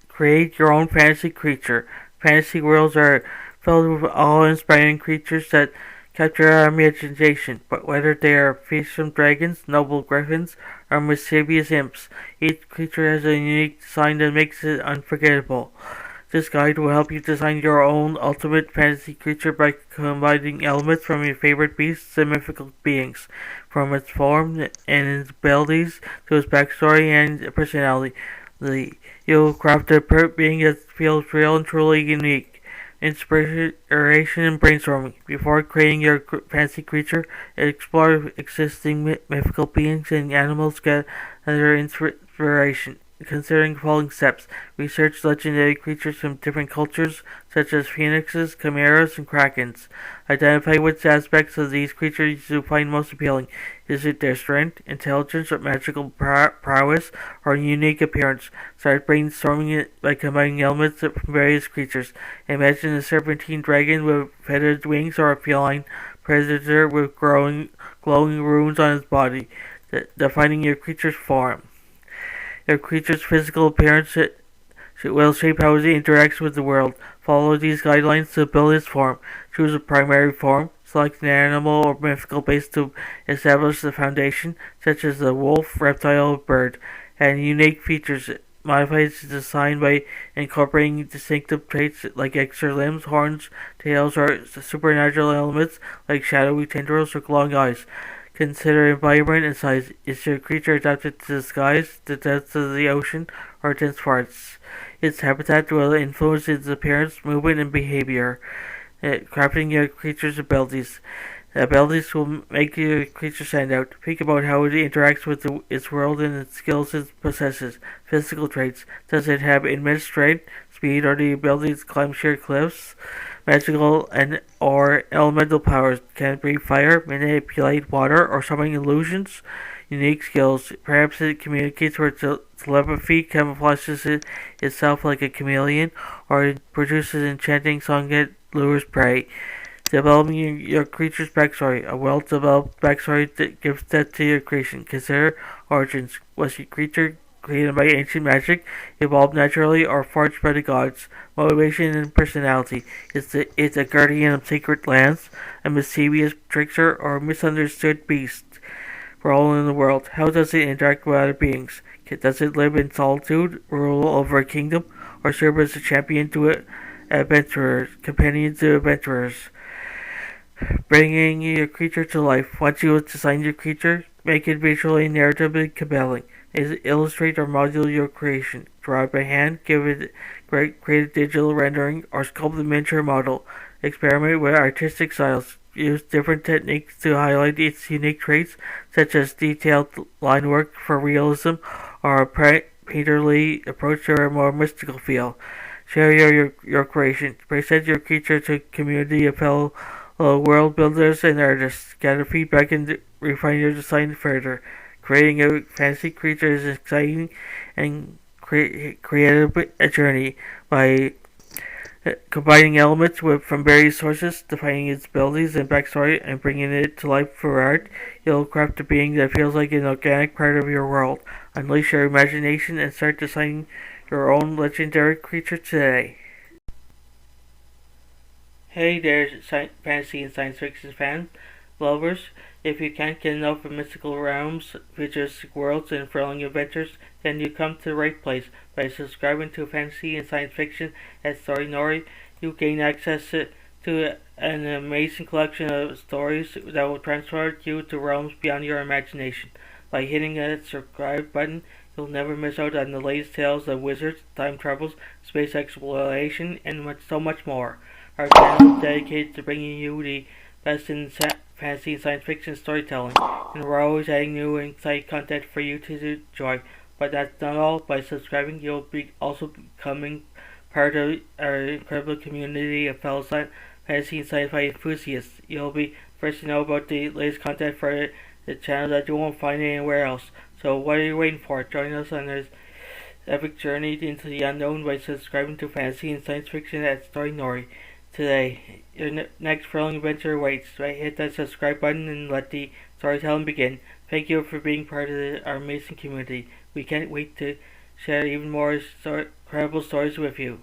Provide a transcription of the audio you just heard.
Create your own fantasy creature. Fantasy worlds are filled with awe-inspiring creatures that capture our imagination, but whether they are fearsome dragons, noble griffins, or mischievous imps, each creature has a unique design that makes it unforgettable. This guide will help you design your own ultimate fantasy creature by combining elements from your favorite beasts and mythical beings, from its form and its abilities to its backstory and personality. You'll craft a being that feels real and truly unique. Inspiration and brainstorming. Before creating your fantasy creature, explore existing mythical beings and animals, gather inspiration. Considering the following steps: research legendary creatures from different cultures, such as phoenixes, chimeras, and krakens. Identify which aspects of these creatures you find most appealing. Is it their strength, intelligence, or magical prowess, or unique appearance? Start brainstorming it by combining elements from various creatures. Imagine a serpentine dragon with feathered wings, or a feline predator with glowing runes on its body, defining your creature's form. Your creature's physical appearance will shape how it interacts with the world. Follow these guidelines to build its form. Choose a primary form. Select an animal or mythical base to establish the foundation, such as a wolf, reptile, or bird. Add unique features. Modify its design by incorporating distinctive traits like extra limbs, horns, tails, or supernatural elements like shadowy tendrils or glowing eyes. Consider environment and size. Is your creature adapted to the skies, the depths of the ocean, or dense forests? Its habitat will influence its appearance, movement, and behavior. Crafting your creature's abilities. The abilities will make your creature stand out. Think about how it interacts with its world and the skills it possesses. Physical traits. Does it have immense strength, speed, or the ability to climb sheer cliffs? Magical and or elemental powers. Can it breathe fire, manipulate water, or summon illusions? Unique skills. Perhaps it communicates through telepathy, camouflages itself like a chameleon, or it produces enchanting song that lures prey. Developing your creature's backstory. A well-developed backstory that gives depth to your creation. Consider origins. Was your creature created by ancient magic, evolved naturally, or forged by the gods? Motivation and personality. Is it a guardian of sacred lands, a mischievous trickster, or a misunderstood beast for all in the world? How does it interact with other beings? Does it live in solitude, rule over a kingdom, or serve as a champion to adventurers, companion to adventurers? Bringing your creature to life. Once you have designed your creature, make it visually and narratively compelling. Illustrate or model your creation. Draw it by hand, create a digital rendering, or sculpt a miniature model. Experiment with artistic styles. Use different techniques to highlight its unique traits, such as detailed line work for realism, or a painterly approach to a more mystical feel. Share your creation. Present your creature to a community of fellow world builders and artists. Gather feedback and refine your design further. Creating a fantasy creature is exciting and creative a journey by combining elements from various sources, defining its abilities and backstory, and bringing it to life for art. You'll craft a being that feels like an organic part of your world. Unleash your imagination and start designing your own legendary creature today. Hey there, fantasy and science fiction fans, lovers. If you can't get enough of mystical realms, futuristic worlds, and thrilling adventures, then you come to the right place. By subscribing to fantasy and science fiction at Story Nori, you gain access to an amazing collection of stories that will transport you to realms beyond your imagination. By hitting that subscribe button, you'll never miss out on the latest tales of wizards, time travels, space exploration, and so much more. Our channel is dedicated to bringing you the best in fantasy and science fiction storytelling, and we're always adding new and exciting content for you to enjoy. But that's not all. By subscribing, you'll be also becoming part of our incredible community of fellow fantasy and sci-fi enthusiasts. You'll be first to know about the latest content for the channel that you won't find anywhere else. So what are you waiting for? Join us on this epic journey into the unknown by subscribing to fantasy and science fiction at Story Nori. Today, your next thrilling adventure awaits. Hit that subscribe button and let the storytelling begin. Thank you for being part of our amazing community. We can't wait to share even more incredible stories with you.